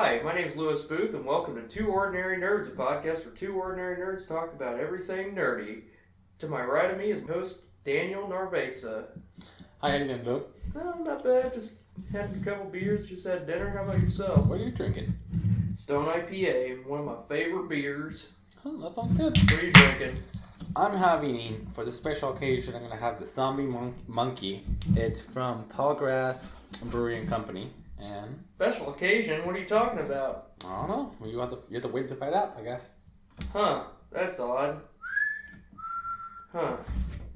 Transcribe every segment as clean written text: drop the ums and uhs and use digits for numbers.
Hi, my name is Lewis Booth, and welcome to Two Ordinary Nerds, a podcast where two ordinary nerds talk about everything nerdy. To my right of me is host Daniel Narvesa. Hi, how you doing, Luke? Oh, not bad. Just had a couple beers, just had dinner. How about yourself? What are you drinking? Stone IPA, one of my favorite beers. Oh, that sounds good. What are you drinking? I'm having, for this special occasion, I'm going to have the Zombie Monkey. It's from Tallgrass Brewery and Company. And Special occasion? What are you talking about? I don't know. Well, you have to wait to find out, I guess. Huh, that's odd. Huh.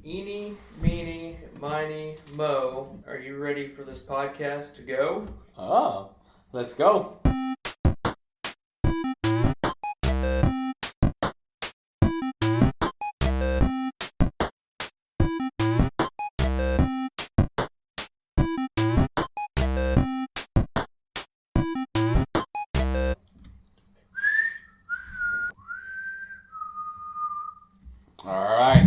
Eeny, meeny, miny, mo. Are you ready for this podcast to go? Oh, let's go. Alright.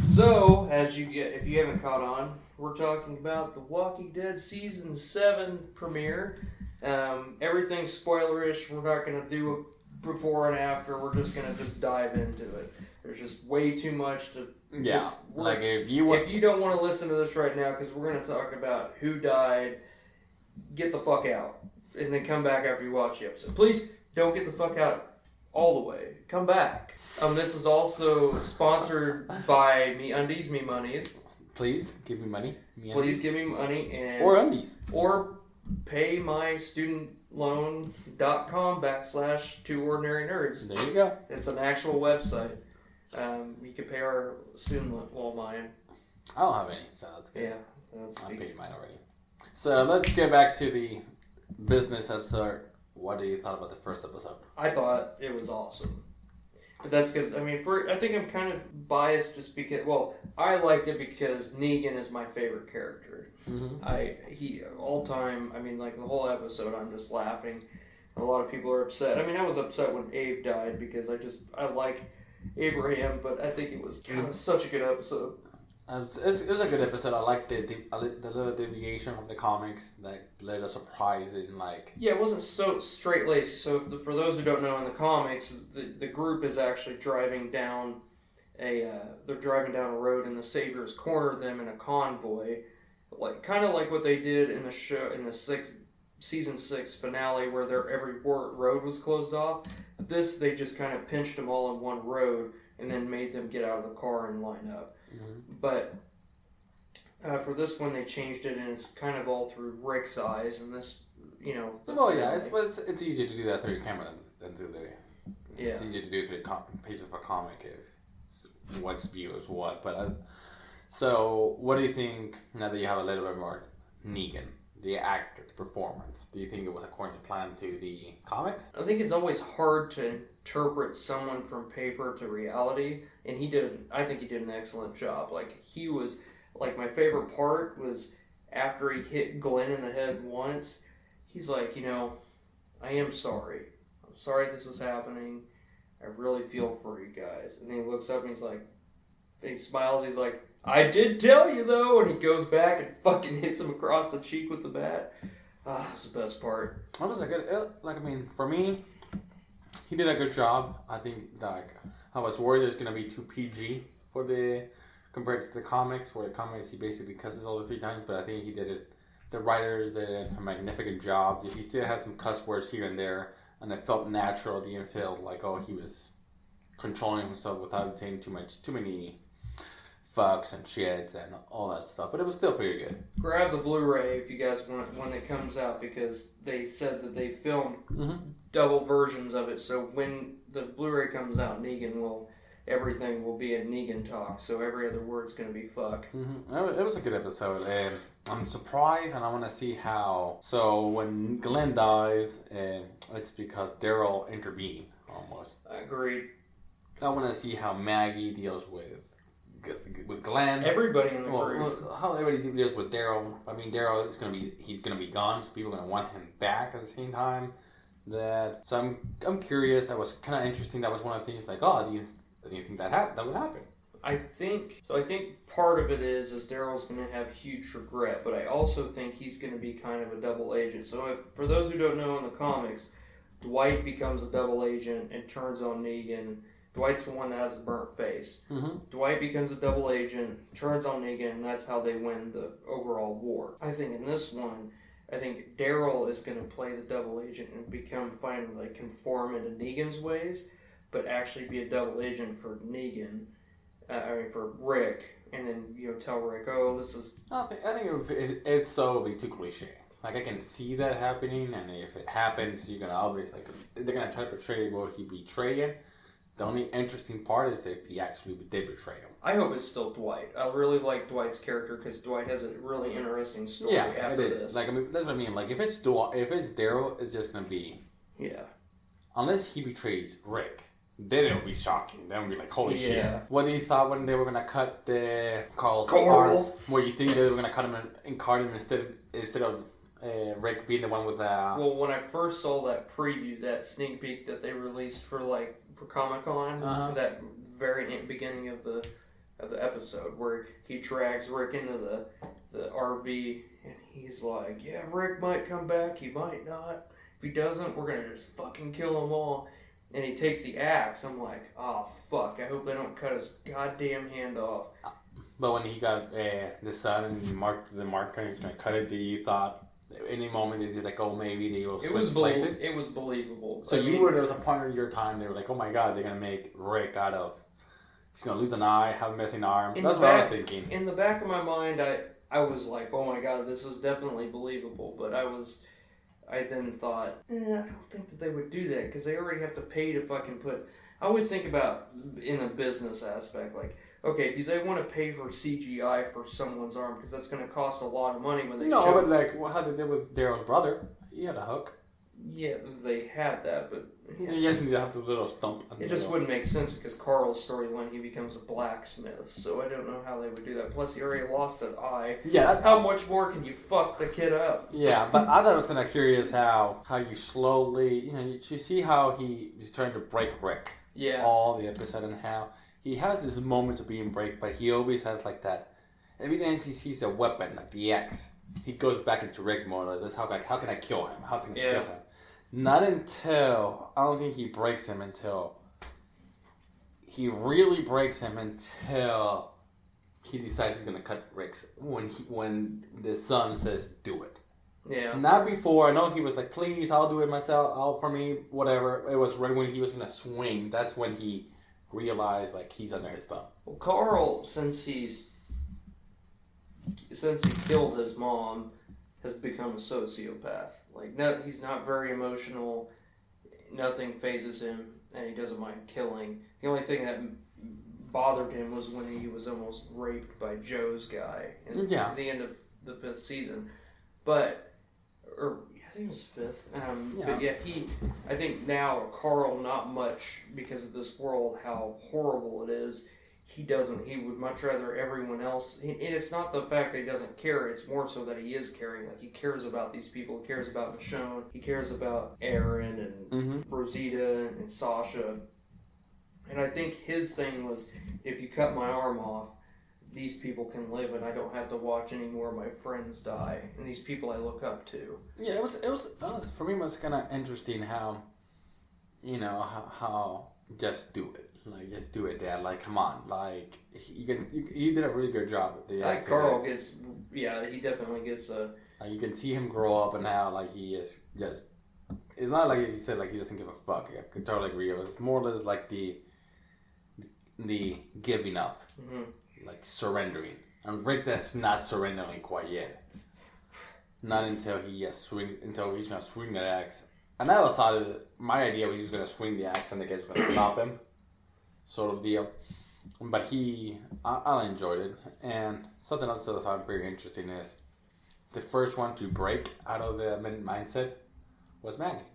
So, if you haven't caught on, we're talking about The Walking Dead Season 7 premiere. Everything's spoilerish. We're not going to do a before and after. We're just going to dive into it. There's just way too much to... Yeah, if you don't want to listen to this right now, because we're going to talk about who died, get the fuck out. And then come back after you watch the episode. Please don't get the fuck out all the way. Come back. This is also sponsored by MeUndies, MeMonies. Please give me money. Please give me money and or undies. Or pay my studentloan.com/2ordinarynerds. There you go. It's an actual website. You can pay our student loan. Well, mine. I don't have any, so that's good. Yeah. I paid mine already. So let's get back to the business episode. What do you thought about the first episode? I thought it was awesome. But that's because, I think I'm kind of biased just because, I liked it because Negan is my favorite character. Mm-hmm. All time, the whole episode, I'm just laughing. A lot of people are upset. I was upset when Abe died because I like Abraham, but I think it was such a good episode. It was a good episode. I liked the little deviation from the comics that led a surprise in Yeah, it wasn't so straight-laced. So for those who don't know, in the comics, the group is actually driving down a road, and the Saviors corner them in a convoy, kind of like what they did in the show in the season 6 finale, where every road was closed off. This, they just kind of pinched them all in one road and then made them get out of the car and line up. Mm-hmm. But for this one, they changed it, and it's kind of all through Rick's eyes, and this, it's easier to do that through your camera than through the. Yeah. It's easier to do through the page of a comic if what's viewers what. But so what do you think now that you have a little bit more Negan, the actor, the performance? Do you think it was according to plan to the comics? I think it's always hard to interpret someone from paper to reality, and I think he did an excellent job. He was, my favorite part was after he hit Glenn in the head once, he's like, I am sorry. I'm sorry this is happening. I really feel for you guys. And then he looks up and he smiles, he's like, I did tell you though, and he goes back and fucking hits him across the cheek with the bat. That's the best part. That was a good, for me, he did a good job. I think I was worried there's gonna be too PG compared to the comics, where the comics he basically cusses all the 3 times, but I think he did it. The writers did a magnificent job. He still had some cuss words here and there, and it felt natural. It didn't feel like he was controlling himself without saying too many fucks and shits and all that stuff, but it was still pretty good. Grab the Blu-ray if you guys want when it comes out, because they said that they filmed double versions of it, so when the Blu-ray comes out, everything will be a Negan talk, so every other word's going to be fuck. It was a good episode, and I'm surprised, and I want to see how. So when Glenn dies, it's because Daryl intervened, almost. Agreed. I want to see how Maggie deals with Glenn. Everybody in the group. How everybody deals with Daryl. Daryl is he's gonna be gone, so people are gonna want him back at the same time. So I'm curious. That was kind of interesting. That was one of the things. I didn't think that would happen. I think part of it is Daryl's going to have huge regret, but I also think he's going to be kind of a double agent. So for those who don't know in the comics, Dwight becomes a double agent and turns on Negan. Dwight's the one that has the burnt face. Mm-hmm. Dwight becomes a double agent, turns on Negan, and that's how they win the overall war. I think in this one, I think Daryl is going to play the double agent and finally like conform into Negan's ways, but actually be a double agent for Negan. For Rick, and then tell Rick, oh, this is. I think it's so too cliche. Like I can see that happening, and if it happens, you're gonna always they're gonna try to portray will he betray him. The only interesting part is if he actually did betray him. I hope it's still Dwight. I really like Dwight's character because Dwight has a really interesting story. Yeah, after it is. This. Like I mean, that's what I mean. Like if it's Daryl, it's just gonna be unless he betrays Rick. Then it'll be shocking. Then we'll be like, holy shit. What did you thought when they were gonna cut the Carl's arms? Where you think they were gonna cut him and cart him instead of Rick being the one with Well, when I first saw that preview, that sneak peek that they released for Comic-Con, that very beginning of the episode where he drags Rick into the RV and he's like, yeah, Rick might come back, he might not. If he doesn't, we're gonna just fucking kill them all. And he takes the axe. I'm like, oh fuck! I hope they don't cut his goddamn hand off. But when he got the sun and he marked the marker and he was gonna cut it, you thought any moment they did like, oh, maybe they will switch places. It was believable. So there was a point in your time they were like, oh my god, they're gonna make Rick out of. He's gonna lose an eye, have a missing arm. That's what I was thinking. In the back of my mind, I was like, oh my god, this is definitely believable. But I then thought, I don't think that they would do that because they already have to pay to fucking put. I always think about in a business aspect, like, okay, do they want to pay for CGI for someone's arm because that's going to cost a lot of money when they show. No, but like, how did they do with Daryl's brother? He had a hook. Yeah, they had that, but you just need to have the little stump. It just wouldn't make sense because Carl's storyline, he becomes a blacksmith, so I don't know how they would do that. Plus, he already lost an eye. Yeah. How much more can you fuck the kid up? Yeah, but I thought it was kind of curious how you slowly, you see how he's trying to break Rick. Yeah. All the episode and how he has this moment of being break, but he always has like that. Every time he sees the weapon, like the axe, he goes back into Rick mode. Like, how can I kill him? How can I kill him? Not until, I don't think he breaks him until, he really breaks him until he decides he's going to cut Rick's, when the son says, do it. Yeah. Not before. I know he was like, please, I'll do it myself, for me, whatever. It was right when he was going to swing. That's when he realized, like, he's under his thumb. Well, Carl, since he killed his mom, has become a sociopath. Like, no, he's not very emotional. Nothing phases him, and he doesn't mind killing. The only thing that bothered him was when he was almost raped by Joe's guy in the end of the 5th season. But, I think it was 5th. But yeah, I think now Carl, not much because of this world, how horrible it is. He would much rather everyone else, and it's not the fact that he doesn't care, it's more so that he is caring. Like, he cares about these people, he cares about Michonne, he cares about Aaron and Rosita and Sasha. And I think his thing was, if you cut my arm off, these people can live and I don't have to watch any more of my friends die. And these people I look up to. Yeah, it was for me, it was kind of interesting how, how just do it. Like, just do it, Dad. Like, come on. Like, you did a really good job with the actor. Carl gets, he definitely gets a... Like, you can see him grow up and now, like, he is just... It's not like you said, like, he doesn't give a fuck. I could totally agree. It was more or less like the giving up. Mm-hmm. Like, surrendering. And Rick that's not surrendering quite yet. Not until he's going to swing that axe. I never thought my idea was he was going to swing the axe and the guy was going to stop him. Sort of deal. But I enjoyed it. And something else that I found pretty interesting is the first one to break out of the mindset was Maggie.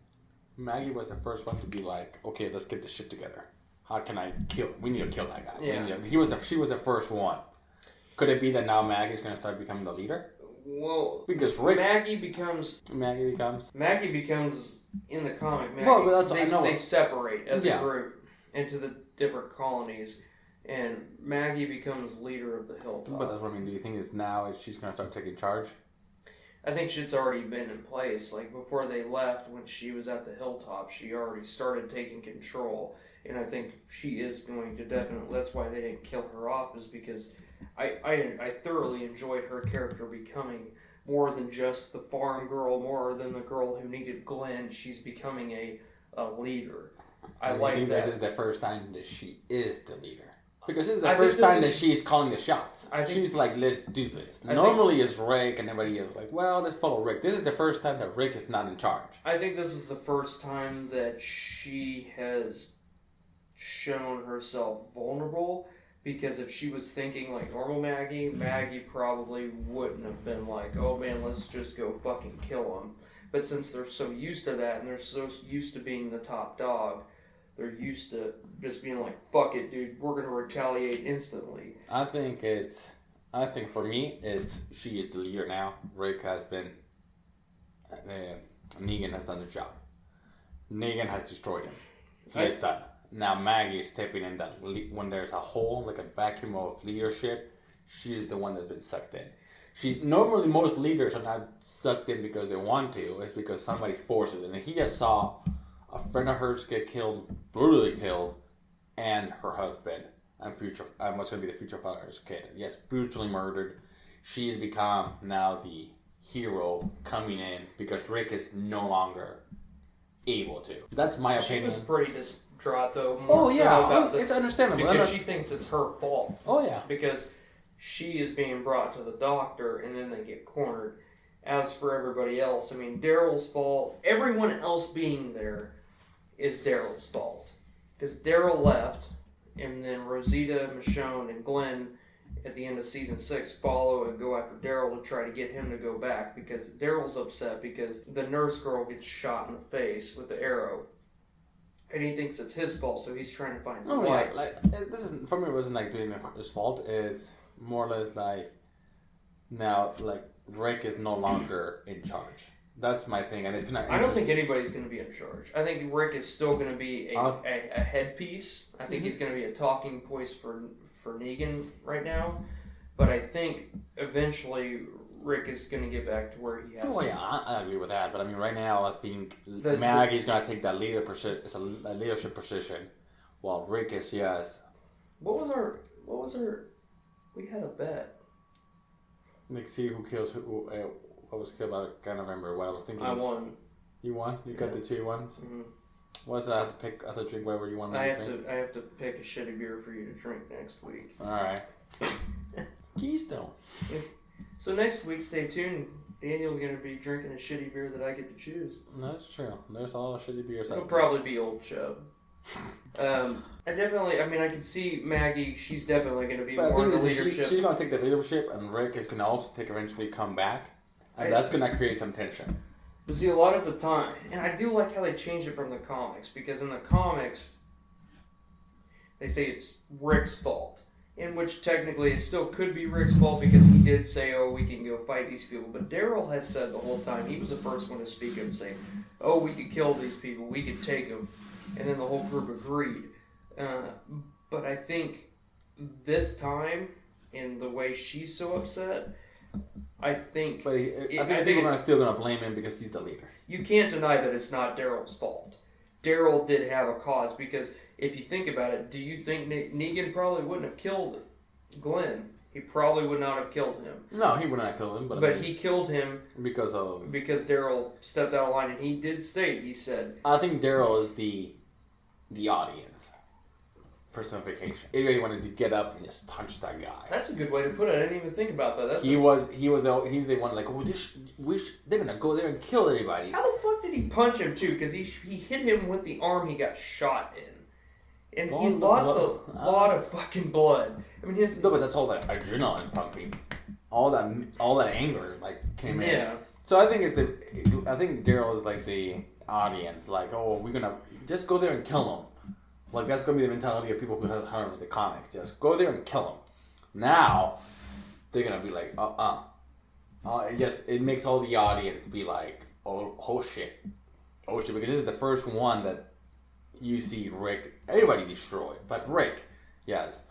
Maggie was the first one to be like, okay, let's get this shit together. How can I we need to kill that guy. Yeah. She was the first one. Could it be that now Maggie's going to start becoming the leader? Well, because Rick... Maggie becomes in the comic, they separate as a group into the different colonies, and Maggie becomes leader of the Hilltop. But that's what I mean. Do you think that now she's going to start taking charge? I think shit's already been in place. Like, before they left, when she was at the hilltop, she already started taking control. And I think she is going to definitely... That's why they didn't kill her off, is because I thoroughly enjoyed her character becoming more than just the farm girl, more than the girl who needed Glenn. She's becoming a leader. I think this is the first time that she is the leader. Because this is the I first think this time that is- she's calling the shots. She's like, let's do this. Normally it's Rick and everybody is like, well, let's follow Rick. This is the first time that Rick is not in charge. I think this is the first time that she has shown herself vulnerable, because if she was thinking like normal Maggie, Maggie probably wouldn't have been like, oh man, let's just go fucking kill him. But since they're so used to that and they're so used to being the top dog, they're used to just being like, fuck it, dude, we're gonna retaliate instantly. I think for me, she is the leader now. Rick has been, Negan has done the job. Negan has destroyed him. He has done. Now Maggie is stepping in that when there's a hole, like a vacuum of leadership, she is the one that's been sucked in. Normally most leaders are not sucked in because they want to. It's because somebody forces it. And he just saw a friend of hers get killed, brutally killed, and her husband and what's going to be the future father's kid. Yes, brutally murdered. She's become now the hero coming in because Rick is no longer able to. That's my opinion. She was pretty distraught though. It's understandable. Because she thinks it's her fault. Oh yeah. Because she is being brought to the doctor and then they get cornered. As for everybody else, I mean, Daryl's fault, everyone else being there is Daryl's fault. Because Daryl left, and then Rosita, Michonne, and Glenn at the end of season 6 follow and go after Daryl to try to get him to go back, because Daryl's upset because the nurse girl gets shot in the face with the arrow. And he thinks it's his fault, so he's trying to find Dwight. Yeah, like this is for me. It wasn't like doing his fault. It's more or less like now, like Rick is no longer in charge. That's my thing, and it's gonna. I don't think anybody's going to be in charge. I think Rick is still going to be a headpiece. I think he's going to be a talking point for Negan right now, but I think eventually Rick is going to get back to where he has. Oh yeah, I agree with that. But I mean, right now I think Maggie's going to take that leadership position, while Rick is What was our? We had a bet. Let's see who kills who. What was killed? I can't remember what I was thinking. I won. You won. You got the 2 ones. Mm-hmm. What's that? I have to pick. I have to drink whatever you want. I have to pick a shitty beer for you to drink next week. All right. Keystone. So next week, stay tuned. Daniel's going to be drinking a shitty beer that I get to choose. That's true. There's a lot of shitty beers out there. It'll probably be Old Chub. I can see Maggie. She's definitely going to be more in the leadership. She's going to take the leadership, and Rick is going to also eventually come back, and that's going to create some tension. But see, a lot of the time, and I do like how they changed it from the comics, because in the comics, they say it's Rick's fault. In which technically it still could be Rick's fault, because he did say, oh, we can go fight these people. But Daryl has said the whole time, he was the first one to speak up, saying, oh, we could kill these people, we could take them. And then the whole group agreed. But I think this time, in the way she's so upset, I think... But I think people are still going to blame him because he's the leader. You can't deny that it's not Daryl's fault. Daryl did have a cause, because if you think about it, do you think Negan probably wouldn't have killed Glenn? He probably would not have killed him. No, he would not have killed him. But he killed him because Daryl stepped out of line, and he did state, he said... I think Daryl is the audience personification. Anybody wanted to get up and just punch that guy. That's a good way to put it. I didn't even think about that. He's the one like, oh, they're gonna go there and kill everybody. How the fuck did he punch him too? Because he hit him with the arm he got shot in, and he lost a lot of fucking blood. I mean, no, but that's all that adrenaline pumping, all that anger came in. Yeah. So I think Daryl is like the audience, like, oh, we're gonna just go there and kill him. Like, that's going to be the mentality of people who have heard the comics. Just go there and kill him. Now, they're going to be like, it makes all the audience be like, oh shit. Oh shit, because this is the first one that you see Rick, everybody destroyed. But Rick, yes.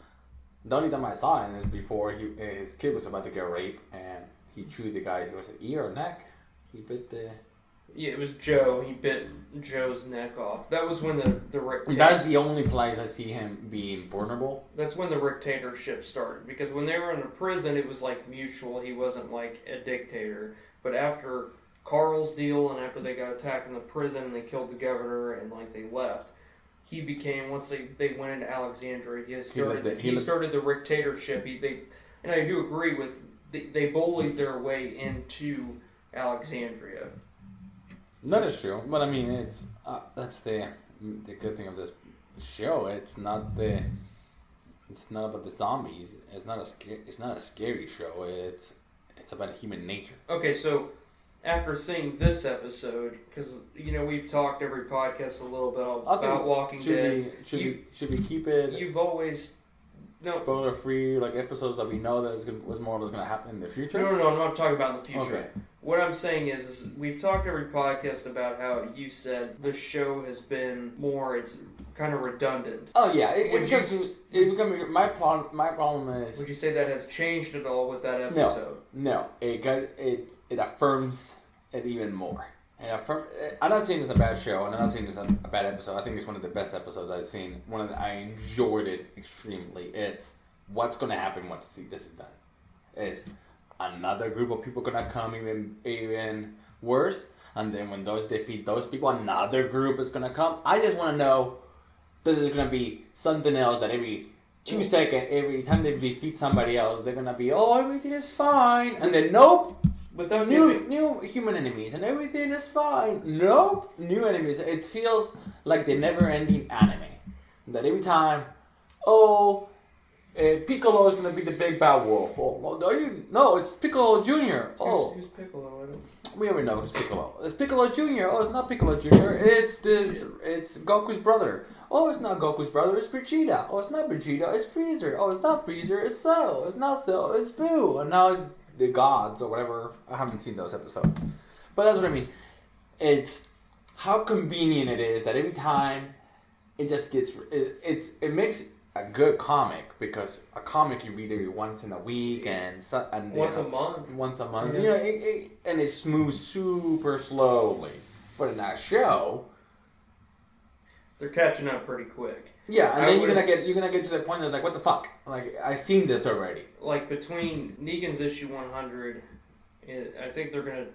The only time I saw him is before his kid was about to get raped, and he chewed the guy's ear or neck. He bit the. Yeah, it was Joe. He bit Joe's neck off. That was when the Rick. That's the only place I see him being vulnerable. That's when the dictatorship started. Because when they were in a prison, it was like mutual. He wasn't like a dictator. But after Carl's deal and after they got attacked in the prison and they killed the governor and like they left, he became, once they went into Alexandria, he started the dictatorship. And I do agree with they bullied their way into Alexandria. That is true, but I mean, it's that's the good thing of this show. It's not about the zombies. It's not a scary show. It's about human nature. Okay, so after seeing this episode, because we've talked every podcast a little bit about Walking Dead. Should we keep it? You've always spoiler free, like episodes that we know that was more going to happen in the future. No, I'm not talking about in the future. Okay. What I'm saying is we've talked every podcast about how you said the show has been more, it's kind of redundant. Oh yeah, it becomes my problem is. Would you say that has changed at all with that episode? No, it affirms it even more. I'm not saying it's a bad show, and I'm not saying it's a bad episode. I think it's one of the best episodes I've seen. I enjoyed it extremely. It's what's going to happen once this is done. Is another group of people going to come even worse, and then when those defeat those people, another group is going to come. I just want to know that there's going to be something else that every 2 seconds, every time they defeat somebody else, they're going to be, oh, everything is fine, and then nope. Without new human enemies and everything is fine. Nope, new enemies. It feels like the never-ending anime. That every time, Piccolo is gonna be the big bad wolf. No, it's Piccolo Junior. Who's Piccolo? We already know it's Piccolo. It's Piccolo Junior. Oh, it's not Piccolo Junior. It's Goku's brother. Oh, it's not Goku's brother. It's Vegeta. Oh, it's not Vegeta. It's Freezer. Oh, it's not Freezer. It's Cell. It's not Cell. It's Boo. And now it's the gods or whatever. I haven't seen those episodes, but that's what I mean. It's how convenient it is that every time it just gets it makes a good comic, because a comic you read every once in a week and once a month. Yeah. And it moves super slowly. But in that show, they're catching up pretty quick. Yeah, and then you're gonna get to the point that's like, what the fuck? Like, I've seen this already. Like, between Negan's issue 100, I think they're gonna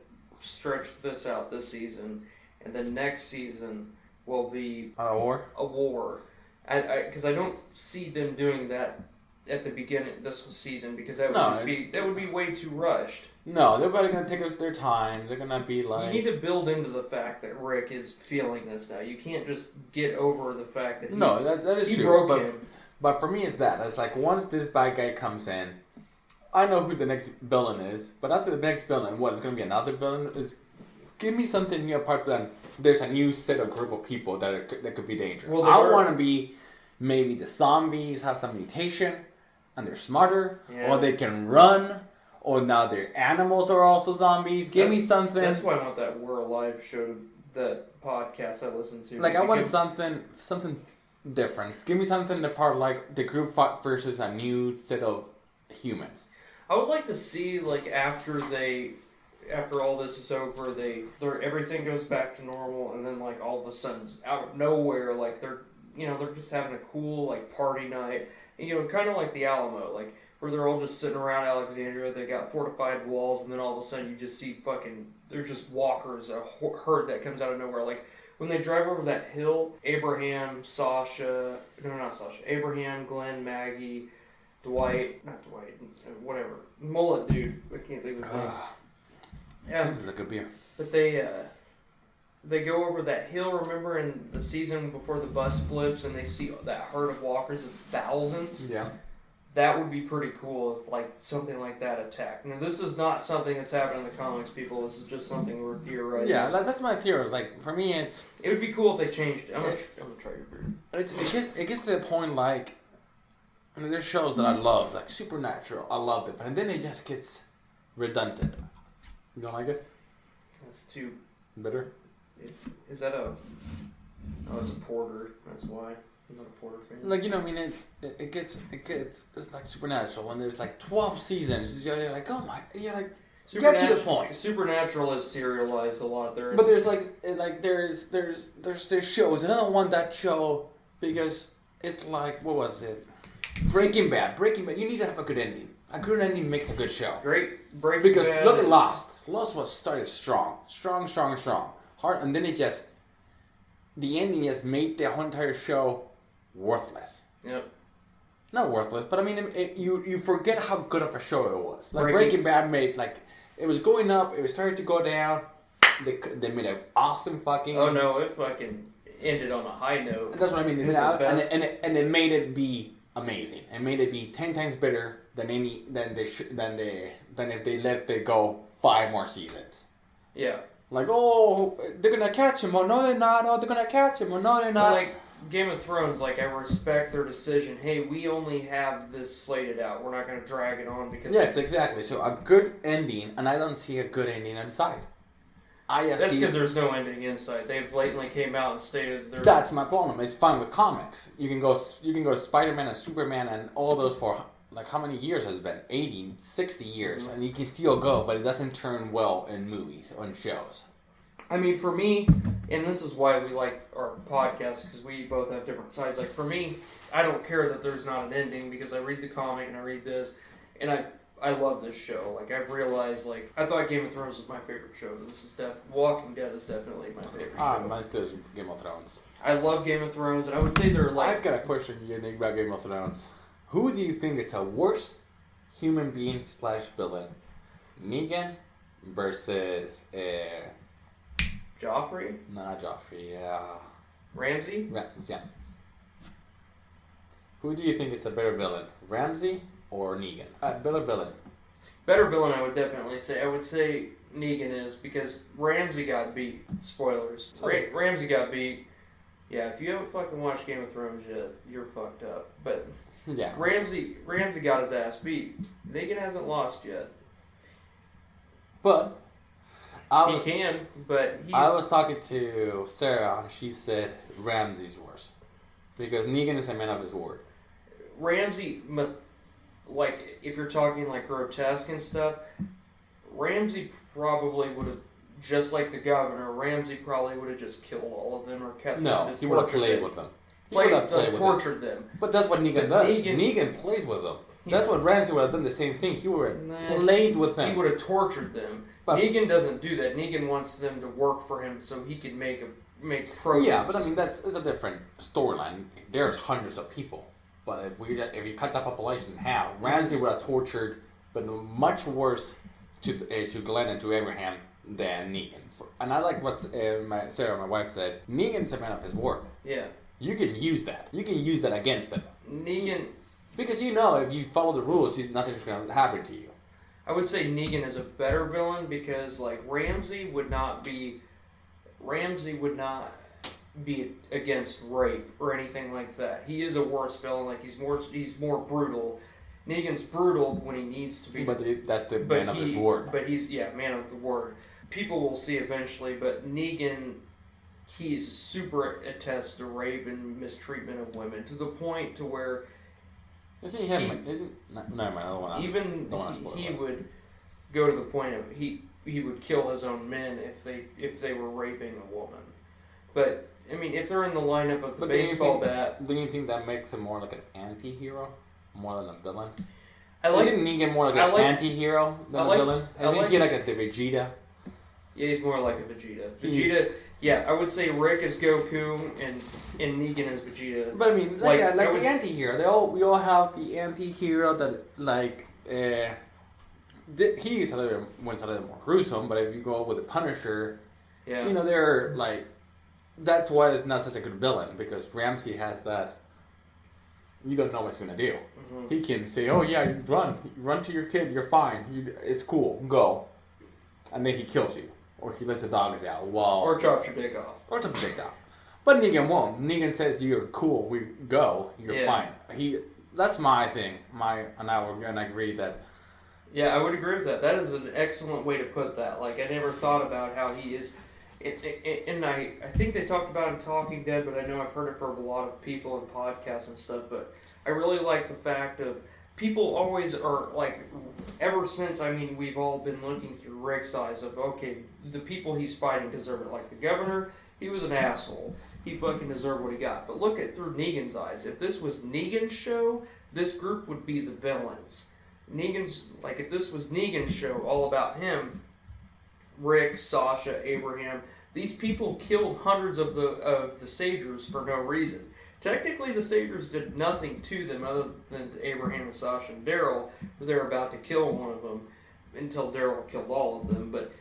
stretch this out this season, and the next season will be a war. Because I don't see them doing that at the beginning of this season, because that would be way too rushed. No, they're probably gonna take us their time. They're gonna be like, you need to build into the fact that Rick is feeling this now. You can't just get over the fact that that is he true. broke him. But for me, it's that. It's like, once this bad guy comes in, I know who the next villain is. But after the next villain, what is going to be another villain? Give me something new apart from that. There's a new set of group of people that could be dangerous. Well, I want to be, maybe the zombies have some mutation and they're smarter, or they can run, or now their animals are also zombies. Give me something. That's why I want that We're Alive show, that podcast I listen to. Like, I want something different. Give me something apart, like the group fought versus a new set of humans. I would like to see, like, after all this is over, everything goes back to normal, and then, like, all of a sudden, out of nowhere, like, they're just having a cool, like, party night. Kind of like the Alamo, like, where they're all just sitting around Alexandria, they got fortified walls, and then all of a sudden you just see there's just walkers, a herd that comes out of nowhere. Like, when they drive over that hill, Abraham, Glenn, Maggie, mullet dude, I can't think of his name. Yeah, this is a good beer. But they go over that hill, remember, in the season before the bus flips, and they see that herd of walkers, it's thousands? Yeah. That would be pretty cool if, like, something like that attacked. Now, this is not something that's happened in the comics, people. This is just something we're theorizing. Yeah, that's my theory. Like, for me, it would be cool if they changed it. I'm gonna try your beer. It gets to the point, like, I mean, there's shows that I love, like Supernatural. I love it, but then it just gets redundant. You don't like it? That's too bitter. It's a porter. That's why. I'm not a Porter fan. Like, I mean, it's like Supernatural, and there's like 12 seasons. You're like, oh my, you're like, Get to the point. Supernatural is serialized a lot. But there's there's shows, and I don't want that show because it's like, what was it? Breaking Bad. You need to have a good ending. A good ending makes a good show. Great Breaking Bad. Because look at Lost. Lost was started strong, hard, and then the ending just made the whole entire show worthless. Yep. Not worthless, but I mean, you forget how good of a show it was. Like Breaking Bad made it was going up, it was starting to go down. They made an awesome fucking. Oh no! It fucking ended on a high note. That's what I mean. And it made it be amazing. It made it be 10 times better than if they let it go 5 more seasons. Yeah. Like, oh, they're gonna catch him. Oh no, they're not. Oh, they're gonna catch him. Oh no, they're not. Like Game of Thrones, I respect their decision. Hey, we only have this slated out. We're not gonna drag it on because. Yes, exactly. So a good ending, and I don't see a good ending inside. That's because there's no ending inside. They blatantly came out and stated their. That's my problem. It's fine with comics. You can go to Spider-Man and Superman and all those for like how many years has it been? 80, 60 years, and you can still go, but it doesn't turn well in movies or in shows. I mean, for me, and this is why we like our podcast, because we both have different sides. Like, for me, I don't care that there's not an ending, because I read the comic and I read this, and I love this show. Like, I've realized, like, I thought Game of Thrones was my favorite show. Walking Dead is definitely my favorite show. Mine still is Game of Thrones. I love Game of Thrones, and I would say they're like... I've got a question you think about Game of Thrones. Who do you think is a worse human being / villain? Negan versus... Joffrey? Nah, Joffrey, Ramsay? Yeah. Who do you think is a better villain? Ramsay or Negan? Better villain. Better villain, I would definitely say. I would say Negan is, because Ramsay got beat. Spoilers. Okay. Ramsay got beat. Yeah, if you haven't fucking watched Game of Thrones yet, you're fucked up. But yeah, Ramsay got his ass beat. Negan hasn't lost yet. But he can, but he's... I was talking to Sarah, and she said Ramsay's worse. Because Negan is a man of his word. Ramsay, like, if you're talking, like, grotesque and stuff, Ramsay probably would have, just like the governor, Ramsay probably would have just killed all of them or kept them to torture them. He would have played with them. Tortured them. But that's what Negan does. Negan plays with them. That's what Ramsay would have done the same thing. He would have played with them. He would have tortured them. But Negan doesn't do that. Negan wants them to work for him so he can make produce. Yeah, but I mean it's a different storyline. There's hundreds of people, but if you cut that population in half, Ramsay would have tortured, but much worse to Glenn and to Abraham than Negan. And I like what Sarah, my wife, said. Negan's a man of his word. Yeah. You can use that. You can use that against him. Negan. Because if you follow the rules, nothing's going to happen to you. I would say Negan is a better villain because, like, Ramsay would not be against rape or anything like that. He is a worse villain. Like, he's more brutal. Negan's brutal when he needs to be. But that's the man of his word. But he's man of the word. People will see eventually, but Negan, he is super attest to rape and mistreatment of women to the point to where. Isn't he? No, I don't want to. Even he would go to the point of he would kill his own men if they were raping a woman. But I mean, if they're in the lineup of the baseball bat, do you think that makes him more like an anti-hero more than a villain? Isn't Negan more like an anti-hero than a villain? Isn't he like the Vegeta? Yeah, he's more like a Vegeta. Yeah, I would say Rick is Goku and Negan is Vegeta. But I mean, the anti-hero. We all have the anti-hero that he's a little more gruesome. But if you go with the Punisher, they're like, that's why it's not such a good villain, because Ramsay has that. You don't know what he's gonna do. Mm-hmm. He can say, "Oh yeah, you run to your kid. You're fine. It's cool. Go," and then he kills you. Or he lets the dogs out. Or chops your dick off. But Negan won't. Negan says, you're cool, we go, you're fine. That's my thing. And I agree that... Yeah, I would agree with that. That is an excellent way to put that. Like, I never thought about how he is... And I think they talked about in Talking Dead, but I know I've heard it from a lot of people in podcasts and stuff, but I really like the fact of people always are like, ever since, I mean, we've all been looking through Rick's eyes of, okay, the people he's fighting deserve it. Like the governor, he was an asshole. He fucking deserved what he got. But look at through Negan's eyes. If this was Negan's show, this group would be the villains. Like if this was Negan's show, all about him, Rick, Sasha, Abraham, these people killed hundreds of the Saviors for no reason. Technically, the Saviors did nothing to them other than Abraham and Sasha and Daryl, where they're about to kill one of them until Daryl killed all of them. But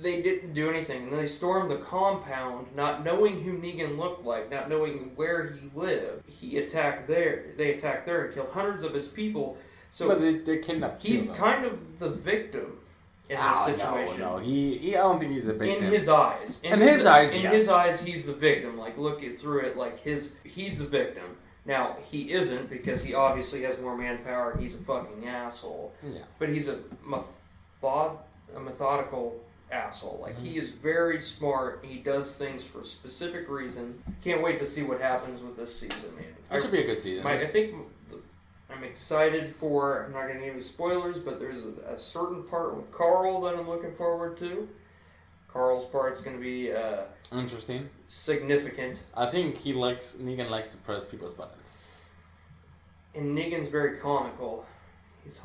they didn't do anything. And then they stormed the compound, not knowing who Negan looked like, not knowing where he lived. They attacked there and killed hundreds of his people. So but they kidnapped. He's kind of the victim in this situation. No. He. I don't think he's the victim. In his eyes. In his eyes, he's the victim. Like, look through it, like, he's the victim. Now, he isn't, because he obviously has more manpower, he's a fucking asshole. Yeah. But he's a methodical asshole. Like, he is very smart, he does things for a specific reason. Can't wait to see what happens with this season, man. It should be a good season. I think I'm excited for, I'm not going to give you spoilers, but there's a certain part with Carl that I'm looking forward to. Carl's part's going to be interesting, significant. I think Negan likes to press people's buttons. And Negan's very comical. He's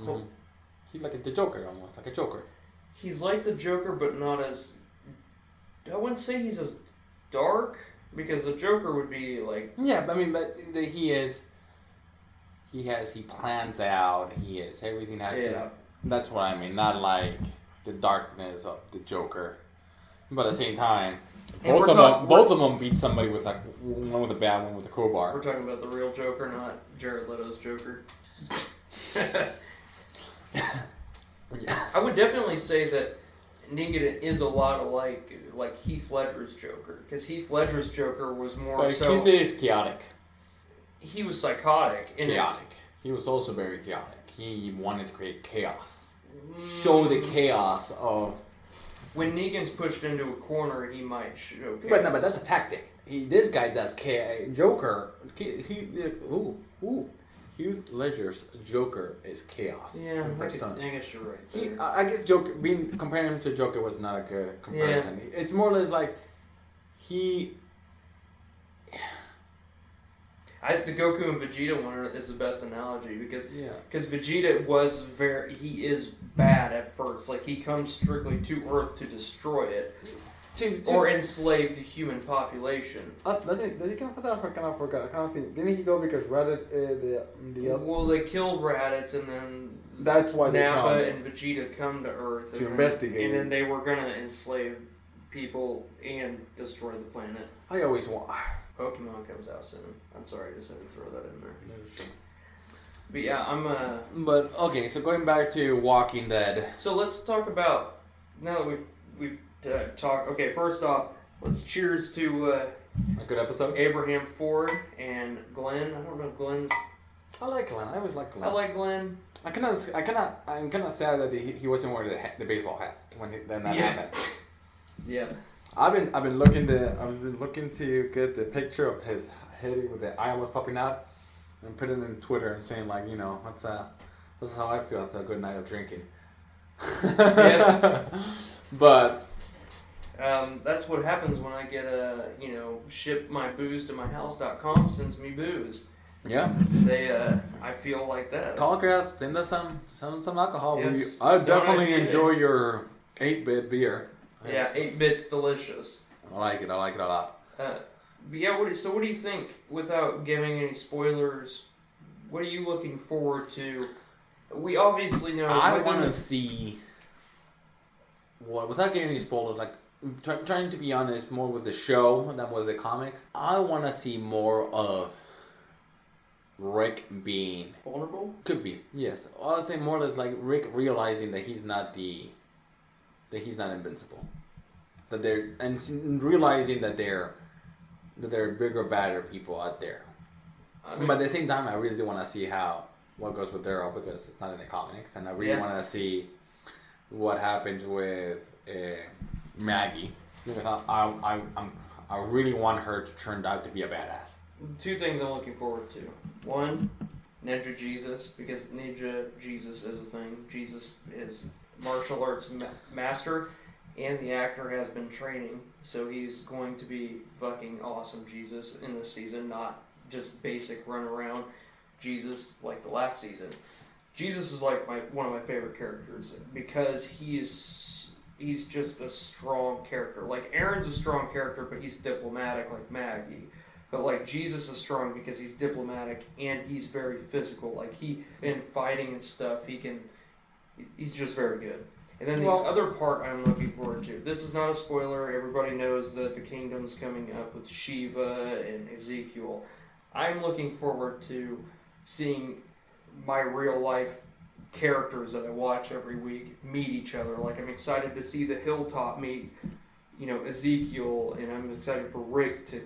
like the Joker, almost like a Joker. He's like the Joker, but not as... I wouldn't say he's as dark, because the Joker would be like... Yeah, but he is... He plans out, everything has to... That's what I mean, not like the darkness of the Joker. But at the same time, both of them beat somebody with like one with a bat, one with a crowbar. We're talking about the real Joker, not Jared Leto's Joker. I would definitely say that Negan is a lot like Heath Ledger's Joker, because HeathLedger's Joker was more so... Heath is chaotic. He was psychotic. Chaotic. He was also very chaotic. He wanted to create chaos. Show the chaos of... When Negan's pushed into a corner, he might show chaos. But that's a tactic. This guy does chaos. Joker... Heath Ledger's Joker is chaos. Yeah, I guess you're right. I guess comparing him to Joker was not a good comparison. Yeah. It's more or less like the Goku and Vegeta one is the best analogy because Vegeta he is bad at first. Like, he comes strictly to Earth to destroy it. Or enslave the human population. Does he come for that? I kind of forgot. I kind of think, didn't he go because Raditz well, they killed Raditz, and then that's why Nappa and Vegeta come to Earth to investigate. And then they were gonna enslave people and destroy the planet. I always want. Pokemon comes out soon. I'm sorry, I just had to throw that in there. But yeah, But okay, so going back to Walking Dead. So let's talk about, now that we've talked. Okay, first off, let's cheers to a good episode. Abraham Ford and Glenn. I don't know Glenn's. I like Glenn. I always like Glenn. I like Glenn. I'm kind of sad that he wasn't wearing the baseball hat when that happened. Yeah. I've been looking to get the picture of his head with the eye almost popping out, and put it in Twitter and saying, like, you know, this is how I feel after a good night of drinking. Yeah. But that's what happens when I get ship my booze to my house.com sends me booze. Yeah. I feel like that. Tallgrass, send us some alcohol. Yes, I definitely enjoy your 8-bit beer. Yeah, 8-bit's delicious. I like it a lot. But yeah, what do you think, without giving any spoilers, what are you looking forward to? We obviously know... I want to see... without getting any spoilers, like, trying to be honest, more with the show than with the comics, I want to see more of Rick being... vulnerable? Could be, yes. I would say more or less like Rick realizing that he's not invincible. And realizing that there are bigger, badder people out there. But at the same time, I really do want to see what goes with Daryl, because it's not in the comics, and I really want to see what happens with Maggie, because I really want her to turn out to be a badass. 2 things I'm looking forward to. 1, Ninja Jesus, because Ninja Jesus is a thing. Jesus is martial arts master, and the actor has been training, so he's going to be fucking awesome Jesus in this season, not just basic run around Jesus like the last season. Jesus is like one of my favorite characters because he's just a strong character. Like Aaron's a strong character, but he's diplomatic like Maggie. But like Jesus is strong because he's diplomatic and he's very physical. Like in fighting and stuff, he's just very good. And then the other part I'm looking forward to. This is not a spoiler. Everybody knows that the kingdom's coming up with Shiva and Ezekiel. I'm looking forward to seeing my real life characters that I watch every week meet each other. Like I'm excited to see the Hilltop meet, Ezekiel, and I'm excited for Rick to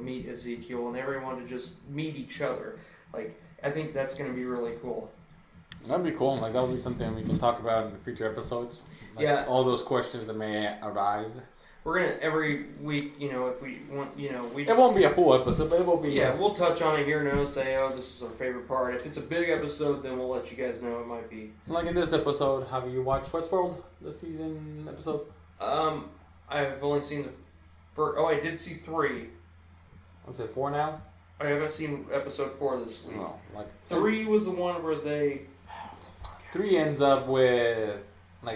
meet Ezekiel and everyone to just meet each other. Like I think that's going to be really cool. That'd be cool. Like that would be something we can talk about in the future episodes. Like, all those questions that may arrive. We're gonna every week, if we want, It won't be a full episode, but it will be. Yeah, we'll touch on it here and now. Say, this is our favorite part. If it's a big episode, then we'll let you guys know it might be. Like in this episode, have you watched Westworld? This season episode? I've only seen the first. Oh, I did see 3. Is it 4 now? I haven't seen episode 4 this week. No, 3 was the one where they. 3 ends up with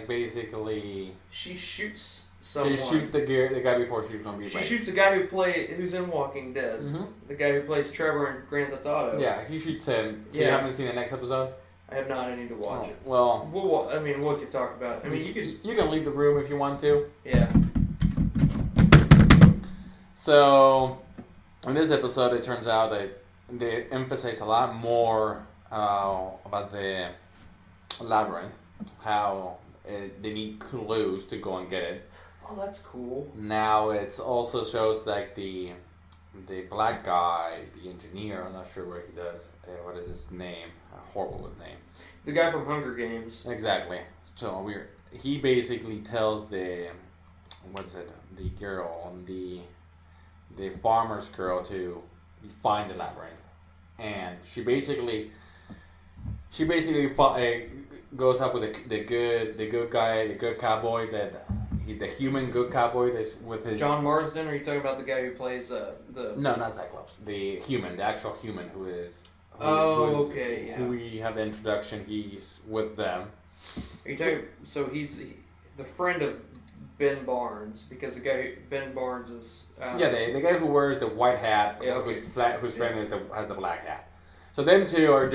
basically. She shoots someone. She shoots the guy before she's gonna be. She shoots the guy who's in Walking Dead. Mm-hmm. The guy who plays Trevor in Grand Theft Auto. Yeah, he shoots him. So you haven't seen the next episode? I have not. I need to watch it. Well, we could talk about it. You can leave the room if you want to. Yeah. So, in this episode, it turns out that they emphasize a lot more about the labyrinth, how they need clues to go and get it. Oh, that's cool. Now it also shows the black guy, the engineer. I'm not sure what he does. What is his name? Horrible with names. The guy from Hunger Games. Exactly. So weird. He basically tells the girl, the farmer's girl to find the labyrinth, and she basically goes up with the good guy, the good cowboy the human good cowboy that's with his John Marsden. Or are you talking about the guy who plays the? No, not Cyclops. The human, the actual human who we have the introduction. He's with them. Are you talking? So he's the friend of Ben Barnes, because Ben Barnes is. The guy who wears the white hat, whose friend has the black hat. So them two are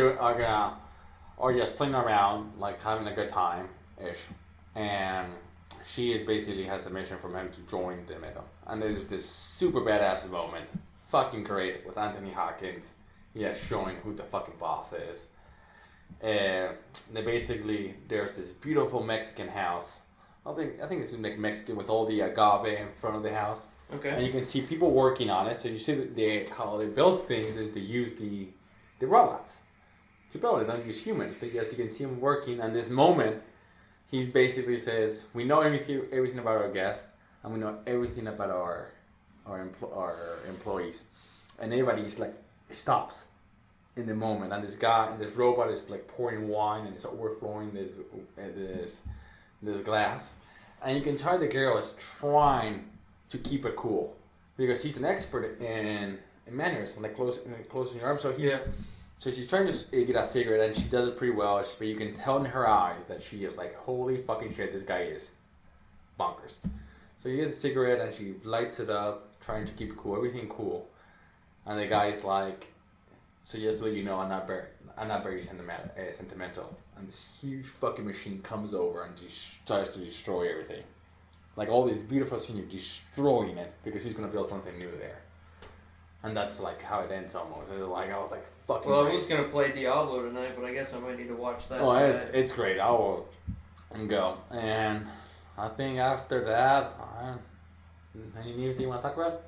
just playing around, like having a good time ish, and she has a mission from him to join the middle. And there's this super badass moment, fucking great, with Anthony Hopkins, showing who the fucking boss is. There's this beautiful Mexican house. I think it's Mexican with all the agave in front of the house. Okay. And you can see people working on it. So you see how they build things is they use the robots to build it. They don't use humans. You can see them working. And this moment, he basically says, "We know everything about our guests, and we know everything about our employees." And everybody stops in the moment. And this robot is pouring wine, and it's overflowing this glass. And you can tell the girl is trying to keep it cool, because he's an expert in manners, closing your arms. So she's trying to get a cigarette, and she does it pretty well. But you can tell in her eyes that she is like, "Holy fucking shit, this guy is bonkers." So he gets a cigarette, and she lights it up, trying to keep it cool, everything cool. And the guy's like, "So just to let you know, I'm not very sentimental." And this huge fucking machine comes over and just starts to destroy everything. Like all these beautiful scenes, destroying it because he's gonna build something new there. And that's how it ends almost. I was like, fucking. Well, great. I was gonna play Diablo tonight, but I guess I might need to watch that. Oh, it's great. I will go. And I think after that, any news you want to talk about?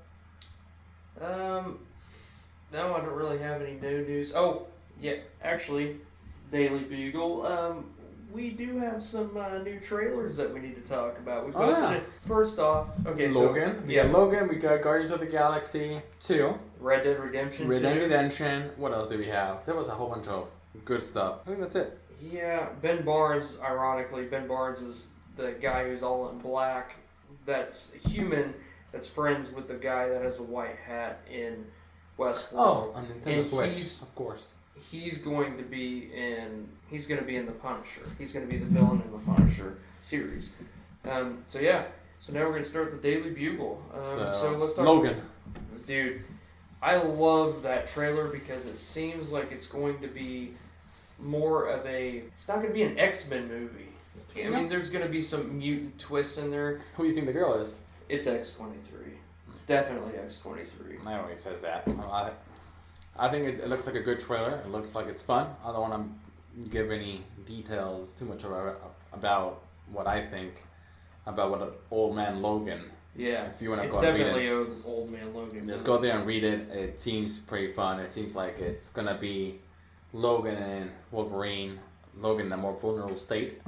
No, I don't really have any new news. Oh, yeah, actually, Daily Bugle. we do have some new trailers that we need to talk about. We Oh, posted yeah. it first off. Okay, Logan. so We got Logan. We got Guardians of the Galaxy 2. Red Dead Redemption. Red Dead 2. Redemption. What else do we have? There was a whole bunch of good stuff. I think that's it. Yeah, Ben Barnes. Ironically, Ben Barnes is the guy who's all in black. That's human. That's friends with the guy that has the white hat in Westworld. Oh, on Nintendo And Switch, he's- of course. He's going to be in. He's going to be in the Punisher. He's going to be the villain in the Punisher series. So yeah. So now we're going to start the Daily Bugle. So let's talk. Logan. Dude, I love that trailer because it seems like it's going to be more of a. It's not going to be an X-Men movie. I mean, there's going to be some mutant twists in there. Who do you think the girl is? It's X-23. It's definitely X-23. I always says that. I think it looks like a good trailer. It looks like it's fun. I don't want to give any details too much about what I think about what an Old Man Logan. Yeah, If you want to it's go and read definitely it, Old Man Logan. just go there and read it. It seems pretty fun. It seems like it's gonna be Logan and Wolverine. Logan in a more vulnerable state.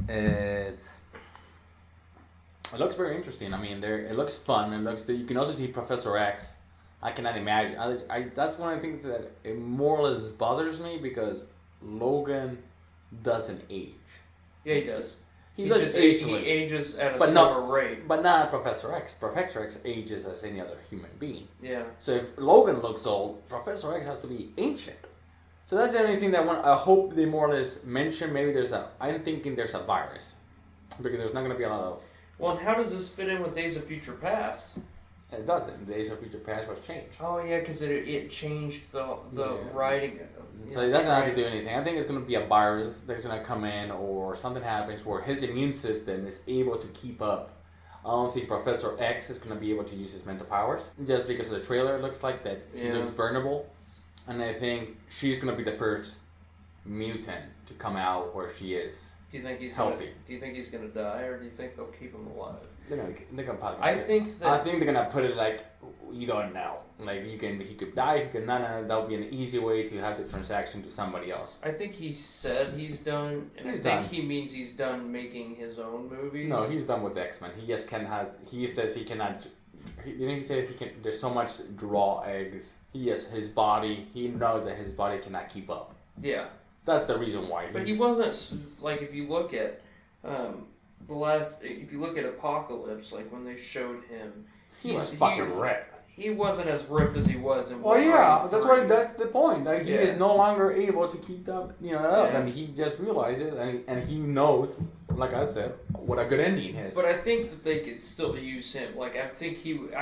It looks very interesting. I mean, it looks fun. It looks. You can also see Professor X. I cannot imagine. That's one of the things that it more or less bothers me because Logan doesn't age. Yeah, he does. He does age, he ages at a but slower rate. but not Professor X. Professor X ages as any other human being. Yeah. So if Logan looks old, Professor X has to be ancient. So that's the only thing that I hope they more or less mention. Maybe I'm thinking there's a virus because there's not going to be a lot of. Well, and how does this fit in with Days of Future Past? It doesn't. Days of Future Past was changed. Oh yeah, because it changed the Yeah. writing. So it doesn't have to do anything. I think it's going to be a virus that's going to come in or something happens where his immune system is able to keep up. I don't think Professor X is going to be able to use his mental powers just because of the trailer. It looks like that he Yeah. looks vulnerable. And I think she's going to be the first mutant to come out where she is. Do you think he's Healthy. Do you think he's gonna die, or do you think they'll keep him alive? They're gonna probably. I think that. they're gonna put it like you don't know. Like he could die. He could not. That'll be an easy way to have the transaction to somebody else. I think he said he's done, and He's I think done. he means he's done making his own movies. No, he's done with X-Men. He just cannot. He says he cannot. He says he can. There's so much draw eggs. His body. He knows that his body cannot keep up. Yeah. That's the reason why. But he wasn't like if you look at if you look at Apocalypse, like when they showed him, He was fucking ripped. He wasn't as ripped as he was in. Well, yeah, Wolverine that's 3. why. That's the point. Like he Yeah. is no longer able to keep up, up, Yeah. and he just realizes, and he knows, like I said, what a good ending is. But I think that they could still use him. Like I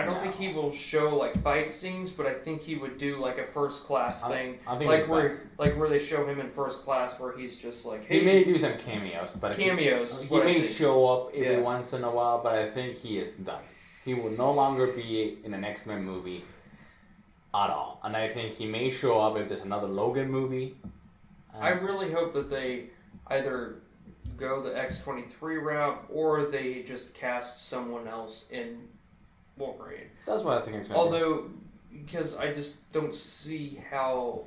don't think he will show like fight scenes, but I think he would do like a First Class thing, I think like he's where they show him in First Class, where he's just like, hey, he may do some cameos, but cameos. he may show up every Yeah. once in a while. But I think he is done. He will no longer be in an X-Men movie at all, and I think he may show up if there's another Logan movie. I really hope that they either go the X-23 route or they just cast someone else in Wolverine. That's what I think it's going to be. Although, because I just don't see how.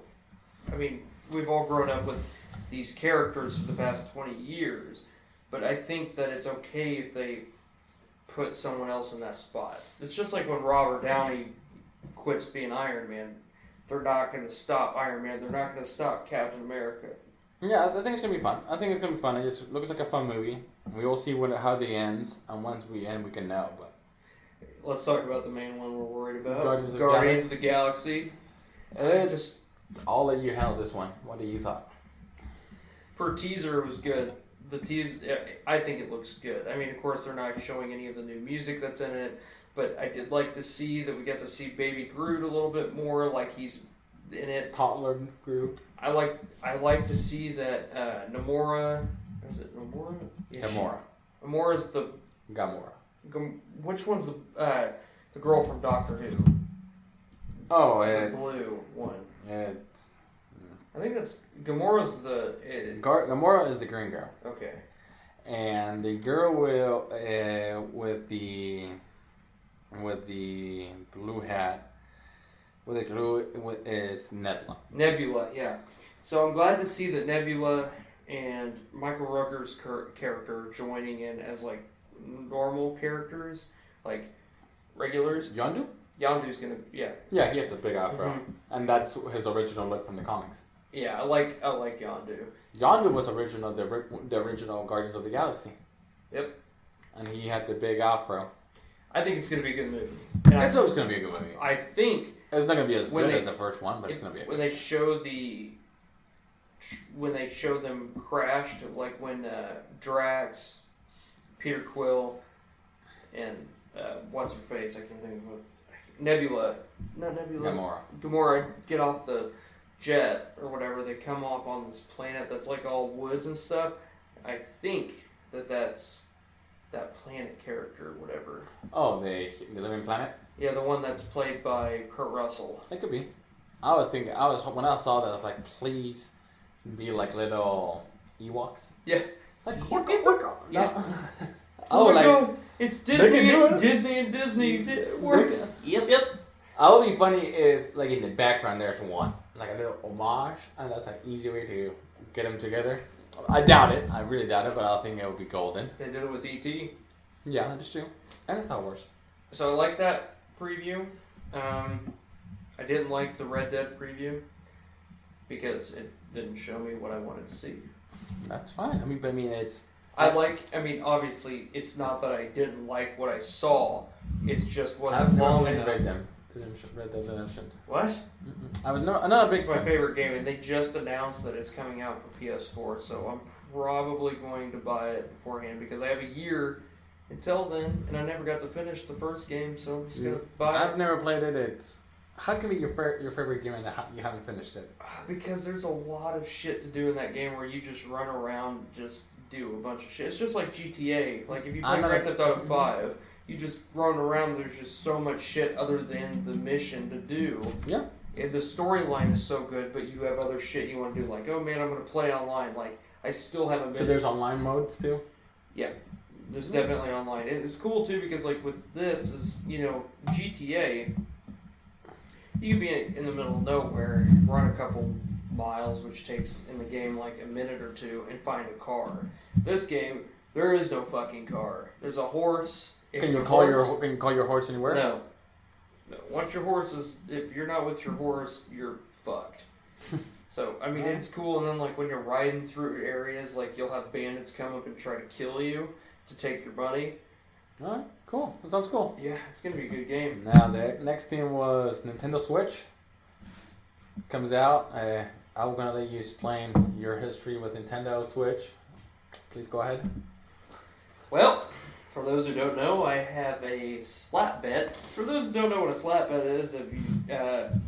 I mean, we've all grown up with these characters for the past 20 years, but I think that it's okay if they put someone else in that spot. It's just like when Robert Downey quits being Iron Man. They're not going to stop Iron Man. They're not going to stop Captain America. Yeah, I think it's gonna be fun. It just looks like a fun movie. We will see how they ends, and once we end, we can know. But Let's talk about the main one we're worried about. Guardians of the Galaxy. just I'll let you handle this one. What do you thought? For a teaser, it was good. The teaser, I think it looks good. I mean, of course, they're not showing any of the new music that's in it, but I did like to see that we get to see Baby Groot a little bit more, like he's in it. Toddler group. I like to see that Namora. Is it Namora? Yeah, Gamora. Namora's the. Gamora. Which one's the girl from Doctor Who? Oh, The it's blue one. it's I think that's Gamora's the. Gamora is the green girl, Okay. and the girl will with the blue hat. With the glue is Nebula. Nebula, yeah. So I'm glad to see that Nebula and Michael Rooker's character joining in as like normal characters, like regulars. Yondu? Yondu's gonna, yeah. Yeah, he has a big afro, Mhm. and that's his original look from the comics. Yeah, I like Yondu. Yondu was original, the original Guardians of the Galaxy. Yep. And he had the big afro. I think it's gonna be a good movie. And It's always gonna be a good movie. I think It's not gonna be as When good they- as the first one, but it's gonna be. when they show them crashed, like when Drax, Peter Quill, and what's her face? I can't think of it. Nebula. Not Nebula. Gamora. Gamora get off the jet or whatever. They come off on this planet that's like all woods and stuff. I think that's that planet character or whatever. Oh, the Living Planet. Yeah, the one that's played by Kurt Russell. It could be. I was when I saw that, I was like, please be like little Ewoks. Yeah. Like, Yeah. Oh, like no, it's they can Disney do and it. Disney and Disney. It works. Yep. I would be funny if, like, in the background there's one, like a little homage, and that's an easy way to get them together. I doubt it. I really doubt it, but I think it would be golden. They did it with E.T. Yeah, that is true. And Star Wars. So I like that preview. I didn't like the Red Dead preview because it didn't show me what I wanted to see. That's fine. I mean, it's. Obviously, it's not that I didn't like what I saw. It's just wasn't I've never long played enough. Red Dead Redemption. What? Mm-mm. I was not a big It's my fan. favorite game, and they just announced that it's coming out for PS4, so I'm probably going to buy it beforehand because I have a year until then, and I never got to finish the first game, so I'm just gonna buy I've it. never played it. It's how can it be your favorite game and you haven't finished it? Because there's a lot of shit to do in that game where you just run around, just do a bunch of shit. It's just like GTA. Like if you play I'm not Grand a- Theft Auto 5, you just run around. There's just so much shit other than the mission to do. Yeah. And the storyline is so good, but you have other shit you want to do. Like, oh man, I'm gonna play online. Like I still haven't So been. there's online modes too. There's definitely online. It's cool too because like with this is GTA. You could be in the middle of nowhere, run a couple miles, which takes in the game like a minute or two, and find a car. This game, there is no fucking car. There's a horse. If Can you your call horse- your horse anywhere? No. Once your horse is, if you're not with your horse, you're fucked. So I mean, it's cool. And then like when you're riding through areas, like you'll have bandits come up and try to kill you to take your money. All right, cool. That sounds cool. Yeah, it's gonna be a good game. Now the next thing was Nintendo Switch. Comes out. I'm gonna let you explain your history with Nintendo Switch. Please go ahead. Well, for those who don't know, I have a slap bet. For those who don't know what a slap bet is, if you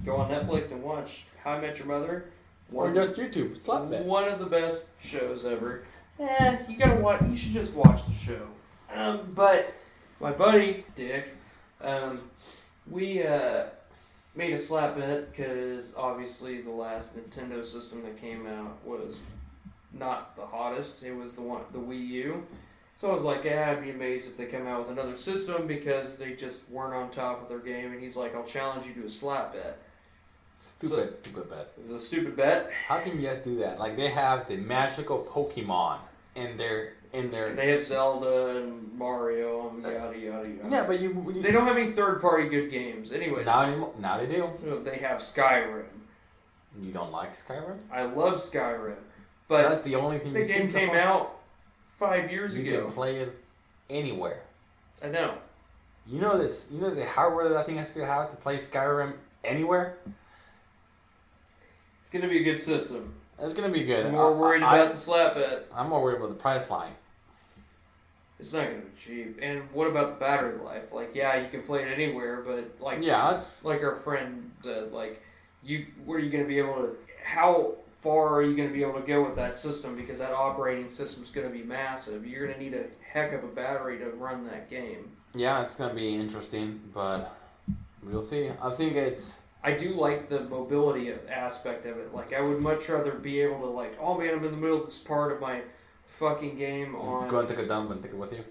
go on Netflix and watch How I Met Your Mother, Or just YouTube. Slap bet. one of the best shows ever. You gotta watch. You should just watch the show. But my buddy Dick, we made a slap bet because obviously the last Nintendo system that came out was not the hottest. It was the Wii U. So I was like, I'd be amazed if they come out with another system because they just weren't on top of their game. And he's like, I'll challenge you to a slap bet. Stupid bet. It was a stupid bet. How can you guys do that? Like they have the magical Pokemon in their. They have Zelda and Mario and yada yada yada. Yeah, but you They don't have any third-party good games. Anyways, now they do. they have Skyrim. You don't like Skyrim? I love Skyrim, but That's the only thing. the you game seem to came find. out 5 years You ago. can play it anywhere. I know. You know this. You know the hardware that I think I should have to play Skyrim anywhere. It's gonna be a good system. It's gonna be good. I'm more worried about the slap bet. I'm more worried about the price line. It's not gonna be cheap. And what about the battery life? Like, yeah, you can play it anywhere, but like, Yeah, that's like our friend said, like, where are you gonna be able to? How far are you gonna be able to go with that system? Because that operating system is gonna be massive. You're gonna need a heck of a battery to run that game. it's gonna be interesting, but we'll see. I think it's I do like the mobility aspect of it. Like, I would much rather be able to, like, oh man, I'm in the middle of this part of my fucking game on go and take a dump and take it with you.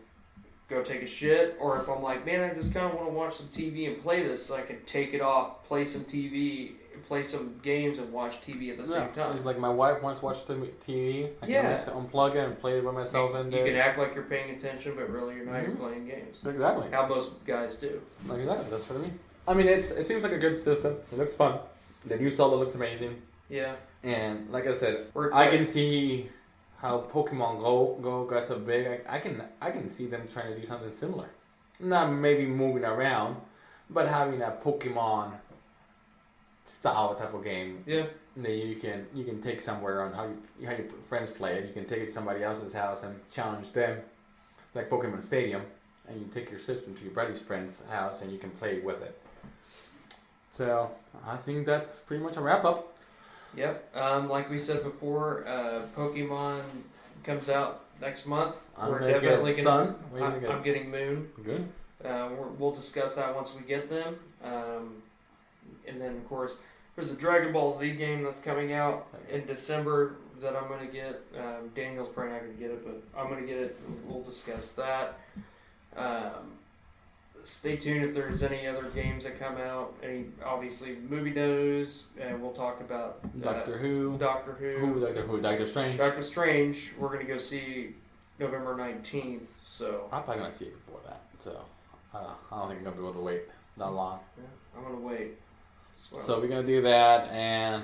go take a shit, or if I'm like, man, I just kind of want to watch some TV and play this, so I can take it off, play some TV, play some games and watch TV at the same time. It's like my wife wants to watch the TV. I can just unplug it and play it by myself. You can act like you're paying attention, but really you're not. You're playing games. Exactly. How most guys do. Like exactly. That's for me. I mean, it seems like a good system. It looks fun. The new Zelda looks amazing. Yeah. And like I said, I can see how Pokemon Go got so big. I can see them trying to do something similar. Not maybe moving around, but having a Pokemon style type of game. Yeah. That you can take somewhere on how your friends play it. You can take it to somebody else's house and challenge them, like Pokemon Stadium, and you take your system to your buddy's friend's house and you can play with it. So I think that's pretty much a wrap up. Yep. Like we said before, Pokemon comes out next month. We're definitely gonna. Sun. I'm getting Moon. Good. We'll discuss that once we get them. And then of course there's a Dragon Ball Z game that's coming out in December that I'm gonna get. Daniel's probably not gonna get it, but I'm gonna get it. We'll discuss that. Stay tuned if there's any other games that come out. Any obviously movie news, and we'll talk about Doctor Who, Doctor Strange. Doctor Strange. We're gonna go see November 19th. So I'm probably gonna see it before that. So I don't think I'm gonna be able to wait that long. Yeah, I'm gonna wait. So we're gonna do that, and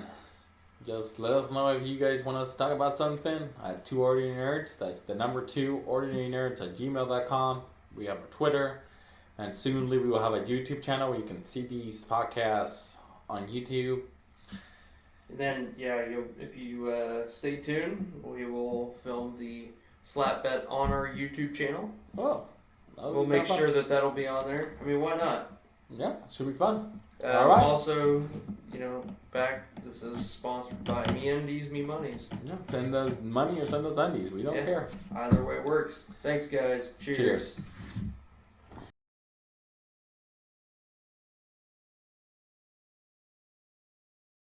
just let us know if you guys want us to talk about something at 2 Ordinary Nerds. That's the number 2 Ordinary Nerds at gmail.com. We have a Twitter. And soonly we will have a YouTube channel where you can see these podcasts on YouTube. And then, if you stay tuned, we will film the slap bet on our YouTube channel. Oh. We'll make sure that that'll be on there. I mean, why not? Yeah, it should be fun. All right. Also, this is sponsored by MeUndies, MeMonies. Yeah, send us money or send us undies. We don't care. Either way works. Thanks, guys. Cheers.